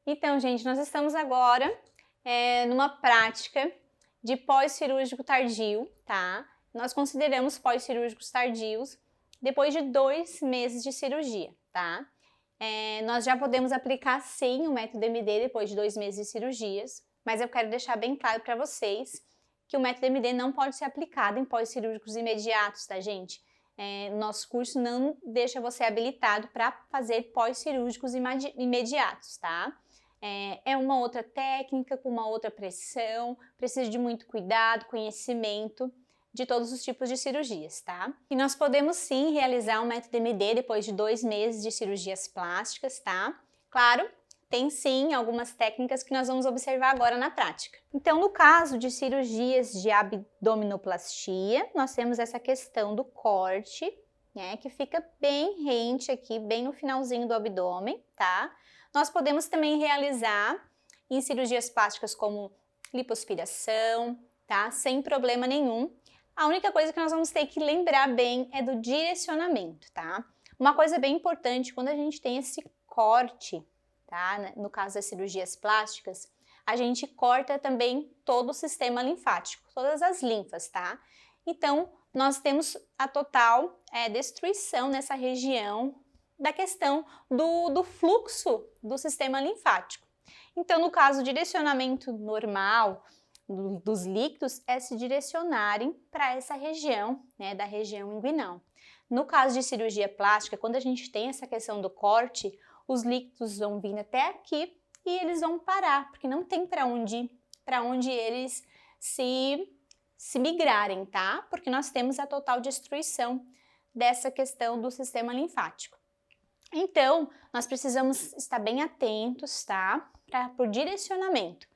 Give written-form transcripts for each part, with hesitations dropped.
Então, gente, nós estamos agora numa prática de pós-cirúrgico tardio, tá? Nós consideramos pós-cirúrgicos tardios depois de 2 meses de cirurgia, tá? Nós já podemos aplicar sim o método MD depois de 2 meses de cirurgias, mas eu quero deixar bem claro para vocês que o método MD não pode ser aplicado em pós-cirúrgicos imediatos, tá, gente? Nosso curso não deixa você habilitado para fazer pós-cirúrgicos imediatos, tá? É uma outra técnica, com uma outra pressão, precisa de muito cuidado, conhecimento de todos os tipos de cirurgias, tá? E nós podemos sim realizar um método MD depois de 2 meses de cirurgias plásticas, tá? Claro, tem sim algumas técnicas que nós vamos observar agora na prática. Então, no caso de cirurgias de abdominoplastia, nós temos essa questão do corte, né, que fica bem rente aqui, bem no finalzinho do abdômen, tá? Nós podemos também realizar em cirurgias plásticas como lipoaspiração, tá? Sem problema nenhum. A única coisa que nós vamos ter que lembrar bem é do direcionamento, tá? Uma coisa bem importante, quando a gente tem esse corte, tá? No caso das cirurgias plásticas, a gente corta também todo o sistema linfático, todas as linfas, tá? Então, nós temos a total destruição nessa região da questão do fluxo do sistema linfático. Então, no caso, o direcionamento normal dos líquidos é se direcionarem para essa região, né, da região inguinal. No caso de cirurgia plástica, quando a gente tem essa questão do corte, os líquidos vão vir até aqui e eles vão parar, porque não tem para onde eles se migrarem, tá? Porque nós temos a total destruição dessa questão do sistema linfático. Então, nós precisamos estar bem atentos, tá? Para o direcionamento.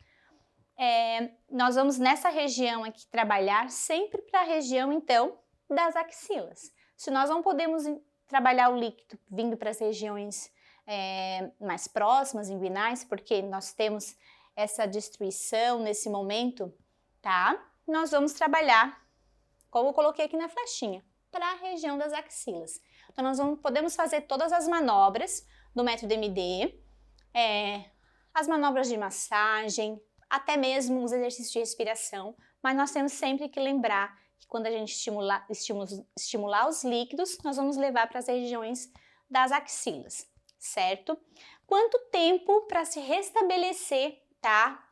Nós vamos nessa região aqui trabalhar sempre para a região, então, das axilas. Se nós não podemos trabalhar o líquido vindo para as regiões mais próximas, inguinais, porque nós temos essa destruição nesse momento, tá? Nós vamos trabalhar, como eu coloquei aqui na flechinha, para a região das axilas. Então, nós podemos fazer todas as manobras do método MD, as manobras de massagem, até mesmo os exercícios de respiração, mas nós temos sempre que lembrar que quando a gente estimular os líquidos, nós vamos levar para as regiões das axilas, certo? Quanto tempo para se restabelecer, tá?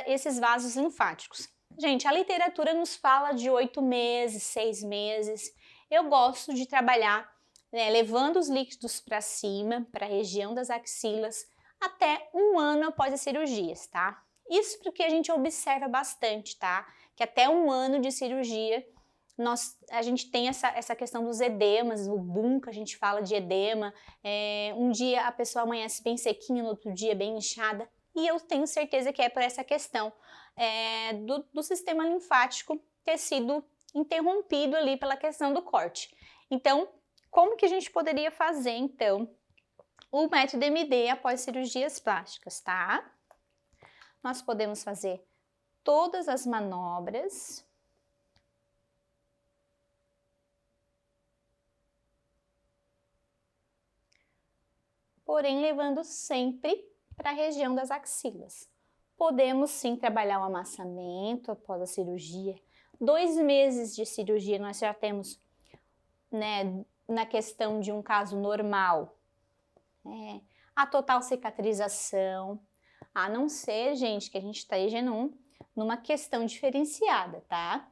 Esses vasos linfáticos? Gente, a literatura nos fala de 8 meses, 6 meses. Eu gosto de trabalhar levando os líquidos para cima, para a região das axilas, até 1 ano após as cirurgias, tá? Isso porque a gente observa bastante, tá? Que até 1 ano de cirurgia, a gente tem essa questão dos edemas, o boom que a gente fala de edema. Um dia a pessoa amanhece bem sequinha, no outro dia bem inchada. E eu tenho certeza que é por essa questão do sistema linfático ter sido interrompido ali pela questão do corte. Então, como que a gente poderia fazer, então, o método MD após cirurgias plásticas, tá? Nós podemos fazer todas as manobras. Porém, levando sempre para a região das axilas. Podemos sim trabalhar o amassamento após a cirurgia. 2 meses de cirurgia nós já temos, né, na questão de um caso normal, a total cicatrização, a não ser, gente, que a gente esteja numa questão diferenciada, tá?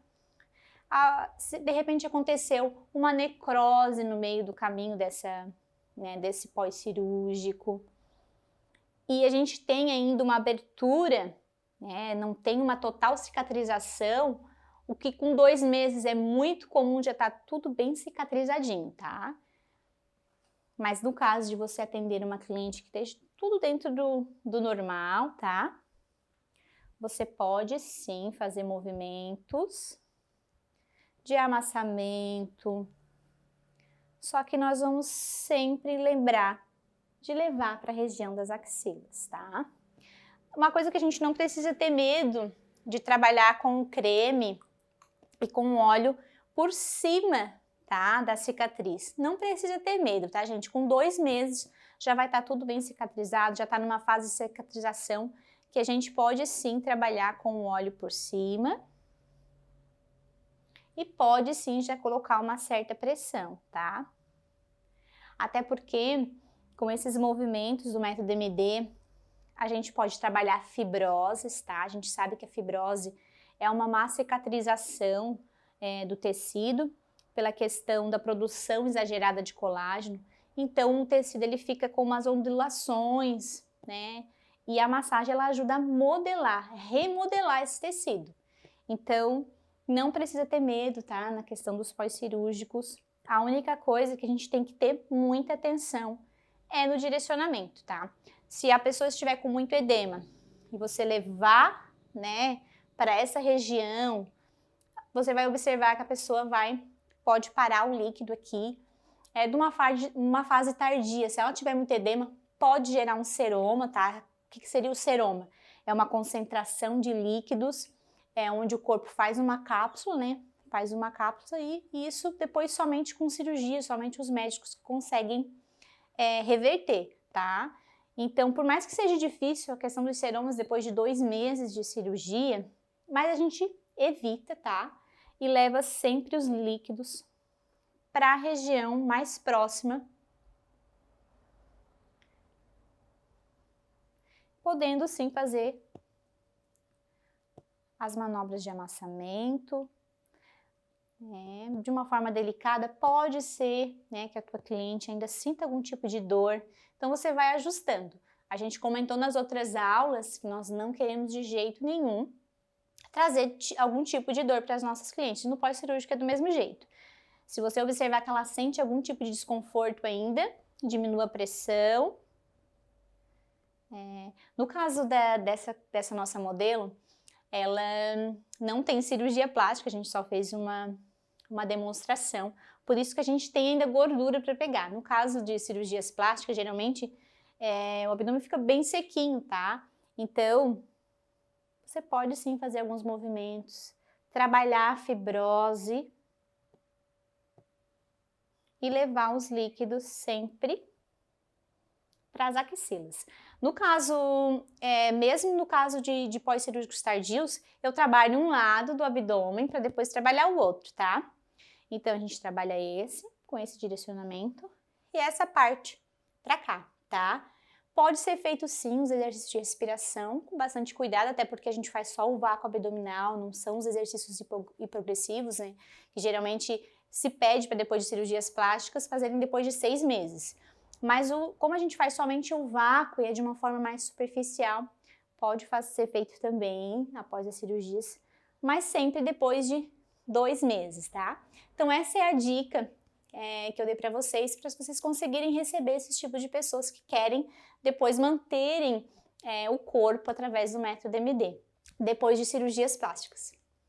Se de repente aconteceu uma necrose no meio do caminho desse pós-cirúrgico, e a gente tem ainda uma abertura, não tem uma total cicatrização, o que com 2 meses é muito comum, já tá tudo bem cicatrizadinho, tá? Mas no caso de você atender uma cliente que esteja tudo dentro do normal, tá? Você pode sim fazer movimentos de amassamento, só que nós vamos sempre lembrar de levar para a região das axilas, tá? Uma coisa que a gente não precisa ter medo de trabalhar com creme e com óleo por cima, tá, da cicatriz. Não precisa ter medo, tá, gente? Com 2 meses já vai estar tudo bem cicatrizado, já está numa fase de cicatrização, que a gente pode sim trabalhar com o óleo por cima. E pode sim já colocar uma certa pressão, tá? Até porque com esses movimentos do método MD, a gente pode trabalhar fibroses, tá? A gente sabe que a fibrose é uma má cicatrização do tecido, pela questão da produção exagerada de colágeno. Então o tecido ele fica com umas ondulações, né? E a massagem ela ajuda a modelar, remodelar esse tecido. Então não precisa ter medo, tá? Na questão dos pós-cirúrgicos. A única coisa que a gente tem que ter muita atenção é no direcionamento, tá? Se a pessoa estiver com muito edema e você levar, né, para essa região, você vai observar que a pessoa pode parar o líquido aqui. De uma fase tardia, se ela tiver muito edema, pode gerar um seroma, tá? O que seria o seroma? É uma concentração de líquidos, onde o corpo faz uma cápsula, né? Faz uma cápsula e isso depois somente com cirurgia, somente os médicos conseguem reverter, tá? Então, por mais que seja difícil a questão dos seromas depois de 2 meses de cirurgia, mas a gente evita, tá? E leva sempre os líquidos para a região mais próxima, podendo sim fazer as manobras de amassamento, de uma forma delicada. Pode ser, né, que a tua cliente ainda sinta algum tipo de dor, então você vai ajustando. A gente comentou nas outras aulas que nós não queremos de jeito nenhum trazer algum tipo de dor para as nossas clientes. No pós-cirúrgico é do mesmo jeito. Se você observar que ela sente algum tipo de desconforto ainda, diminua a pressão. No caso dessa nossa modelo, ela não tem cirurgia plástica, a gente só fez uma demonstração, por isso que a gente tem ainda gordura para pegar. No caso de cirurgias plásticas, geralmente o abdômen fica bem sequinho, tá? Então, você pode sim fazer alguns movimentos, trabalhar a fibrose e levar os líquidos sempre para as axilas. No caso, mesmo no caso de pós-cirúrgicos tardios, eu trabalho um lado do abdômen para depois trabalhar o outro, tá? Então, a gente trabalha com esse direcionamento e essa parte para cá, tá? Pode ser feito sim os exercícios de respiração com bastante cuidado, até porque a gente faz só o vácuo abdominal, não são os exercícios hipopressivos, né? Que geralmente se pede para depois de cirurgias plásticas fazerem depois de 6 meses. Mas como a gente faz somente o vácuo e é de uma forma mais superficial, pode ser feito também após as cirurgias, mas sempre depois de 2 meses, tá? Então essa é a dica que eu dei para vocês conseguirem receber esses tipos de pessoas que querem depois manterem o corpo através do método MD, depois de cirurgias plásticas.